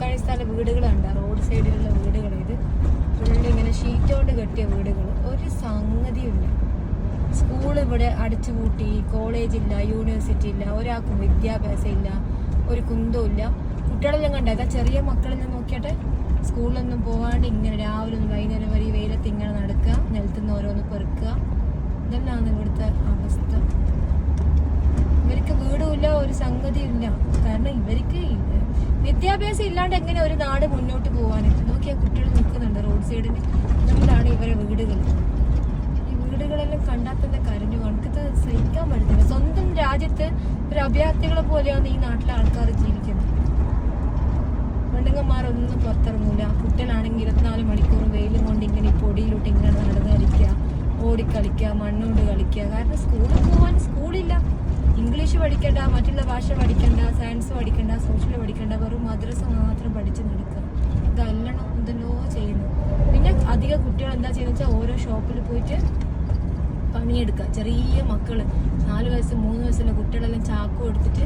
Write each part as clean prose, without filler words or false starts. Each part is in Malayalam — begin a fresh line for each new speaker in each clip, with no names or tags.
അഫ്ഗാനിസ്ഥാനിലെ വീടുകളുണ്ട്, റോഡ് സൈഡിലുള്ള വീടുകൾ. ഇത് ഫുള്ള് ഇങ്ങനെ ഷീറ്റ് കൊണ്ട് കെട്ടിയ വീടുകൾ. ഒരു സംഗതിയുമില്ല. സ്കൂൾ ഇവിടെ അടിച്ചുപൂട്ടി, കോളേജില്ല, യൂണിവേഴ്സിറ്റി ഇല്ല, ഒരാൾക്കും വിദ്യാഭ്യാസം ഇല്ല, ഒരു കുന്തവും ഇല്ല. കുട്ടികളെല്ലാം കണ്ടേക്കാം, ചെറിയ മക്കളെല്ലാം നോക്കിയിട്ട് സ്കൂളിലൊന്നും പോകാണ്ട് ഇങ്ങനെ രാവിലെ വൈകുന്നേരം വരെ വെയിലത്ത് ഇങ്ങനെ നടക്കുക, നിലത്തുനിന്ന് ഓരോന്ന് പെറുക്കുക. ഇതെല്ലാം ഇവിടുത്തെ അവസ്ഥ. ഇവർക്ക് വീടുമില്ല, ഒരു സംഗതിയില്ല. കാരണം ഇവർക്ക് വിദ്യാഭ്യാസം ഇല്ലാണ്ട് എങ്ങനെ ഒരു നാട് മുന്നോട്ട് പോകാനായിട്ട്. നോക്കിയാൽ കുട്ടികൾ നിൽക്കുന്നുണ്ട് റോഡ് സൈഡിന്. ഇതാണ് ഇവരെ വീടുകൾ. ഈ വീടുകളെല്ലാം കണ്ടാൽ തന്നെ കരഞ്ഞു. നമുക്കിത് സഹിക്കാൻ പറ്റത്തില്ല. സ്വന്തം രാജ്യത്ത് ഒരു അഭയാർത്ഥികളെ പോലെയാണ് ഈ നാട്ടിലെ ആൾക്കാർ ജീവിക്കുന്നത്. പെണ്ണുങ്ങന്മാരൊന്നും പുറത്തിറങ്ങൂല. കുട്ടികളാണെങ്കിൽ 24 മണിക്കൂറും വെയിലും കൊണ്ട് ഇങ്ങനെ ഈ പൊടിയിലോട്ട് ഇങ്ങനെ നടന്ന് കളിക്കുക, ഓടിക്കളിക്കുക, മണ്ണോണ്ട് കളിക്കുക. കാരണം സ്കൂളിൽ പോകാൻ സ്കൂളില്ല. ഇംഗ്ലീഷ് പഠിക്കണ്ട, മറ്റുള്ള ഭാഷ പഠിക്കണ്ട, സയൻസ് പഠിക്കണ്ട, സോഷ്യൽ പഠിക്കണ്ട, വെറും മദ്രസ മാത്രം പഠിച്ച് നടക്കുക. ഇതല്ലണം എന്തെല്ലോ ചെയ്യുന്നു. പിന്നെ അധികം കുട്ടികൾ എന്താ ചെയ്യുന്നത് വെച്ചാൽ ഓരോ ഷോപ്പിൽ പോയിട്ട് പണിയെടുക്കുക. ചെറിയ മക്കള് 4 വയസ്സ് 3 വയസ്സുള്ള കുട്ടികളെല്ലാം ചാക്കും എടുത്തിട്ട്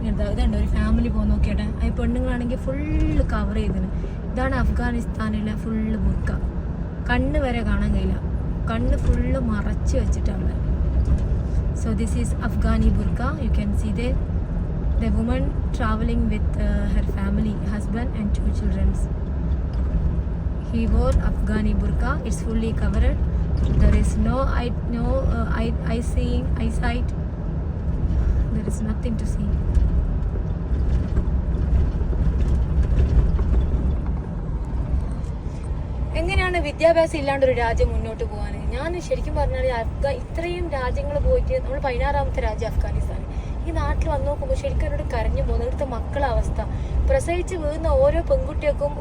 ഇതുണ്ട് ഒരു ഫാമിലി പോകുന്ന നോക്കിയാട്ടെ. ആ പെണ്ണുങ്ങളാണെങ്കിൽ ഫുള്ള് കവർ ചെയ്തിന്. ഇതാണ് അഫ്ഗാനിസ്ഥാനിലെ ഫുള്ള് ബുർക്ക. കണ്ണ് വരെ കാണാൻ കഴിയില്ല, കണ്ണ് ഫുള്ള് മറച്ച് വെച്ചിട്ടാണ്. So this is Afghani burqa. You can see there the woman traveling with her family, husband and 2 children. He wore Afghani burqa. It's fully covered. There is no eyesight. There is nothing to see. എങ്ങനെയാണ് വിദ്യാഭ്യാസം ഇല്ലാണ്ട് ഒരു രാജ്യം മുന്നോട്ട് പോകാൻ? ഞാൻ ശരിക്കും പറഞ്ഞാൽ ഇത്രയും രാജ്യങ്ങൾ പോയിട്ട് നമ്മൾ 16ാമത്തെ രാജ്യം അഫ്ഗാനിസ്ഥാൻ. ഈ നാട്ടിൽ വന്ന് നോക്കുമ്പോൾ ശരിക്കും എന്നോട് കരഞ്ഞു പോകുന്നു. ഇവിടുത്തെ മക്കളെ അവസ്ഥ, പ്രസവിച്ച് വീഴുന്ന ഓരോ പെൺകുട്ടികൾക്കും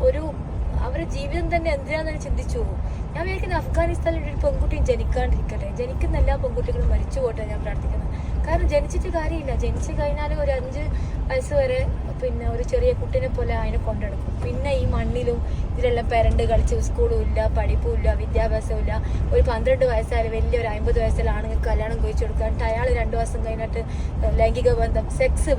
അവരുടെ ജീവിതം തന്നെ എന്തിനാണെന്ന് ചിന്തിച്ചു പോകും. ഞാൻ വിചാരിക്കുന്നത് അഫ്ഗാനിസ്ഥാനിൽ ഒരു പെൺകുട്ടിയും ജനിക്കാണ്ടിരിക്കട്ടെ. ജനിക്കുന്ന എല്ലാ പെൺകുട്ടികളും മരിച്ചു പോട്ടെ ഞാൻ പ്രാർത്ഥിക്കുന്നത്. കാരണം ജനിച്ചിട്ട് കാര്യമില്ല. ജനിച്ചു കഴിഞ്ഞാൽ ഒരു 5 വയസ്സ് വരെ പിന്നെ ഒരു ചെറിയ കുട്ടീനെ പോലെ അതിനെ കൊണ്ടെടുക്കും. പിന്നെ ഈ മണ്ണിലും ഇതിലെല്ലാം പെരണ്ട് കളിച്ച് സ്കൂളും ഇല്ല, പഠിപ്പും ഇല്ല, വിദ്യാഭ്യാസവും ഇല്ല. ഒരു 12 വയസ്സായാലും വലിയ ഒരു 50 വയസ്സിൽ ആണെങ്കിൽ കല്യാണം കഴിച്ചു കൊടുക്കാണ്ട് അയാൾ 2 ദിവസം കഴിഞ്ഞിട്ട് ലൈംഗിക ബന്ധം,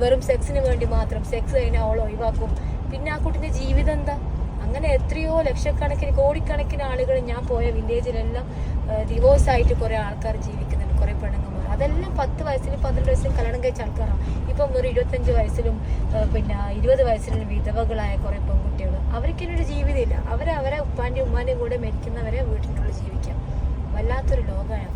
വെറും സെക്സിന് വേണ്ടി മാത്രം, സെക്സ് കഴിഞ്ഞാൽ അവൾ ഒഴിവാക്കും. പിന്നെ ആ കുട്ടീൻ്റെ ജീവിതം എന്താ? അങ്ങനെ എത്രയോ ലക്ഷക്കണക്കിന് കോടിക്കണക്കിന് ആളുകൾ ഞാൻ പോയ വില്ലേജിലെല്ലാം ഡിവോഴ്സായിട്ട് കുറേ ആൾക്കാർ ജീവിക്കുന്നുണ്ട്, കുറേ പെണ്ണുങ്ങന്മാർ. അതെല്ലാം 10 വയസ്സിലും 12 വയസ്സിലും കല്യാണം കഴിച്ച ആൾക്കാരാണ്. ഇപ്പം ഒരു 25 വയസ്സിലും പിന്നെ 20 വയസ്സിലും വിധവകളായ കുറേ പെൺകുട്ടികൾ. അവർക്കിനൊരു ജീവിതമില്ല. അവരെ ഉപ്പാൻ്റെയും ഉമ്മാൻ്റെയും കൂടെ മരിക്കുന്നവരെ വീട്ടിനുള്ളിൽ ജീവിക്കാം. വല്ലാത്തൊരു ലോകമാണ്.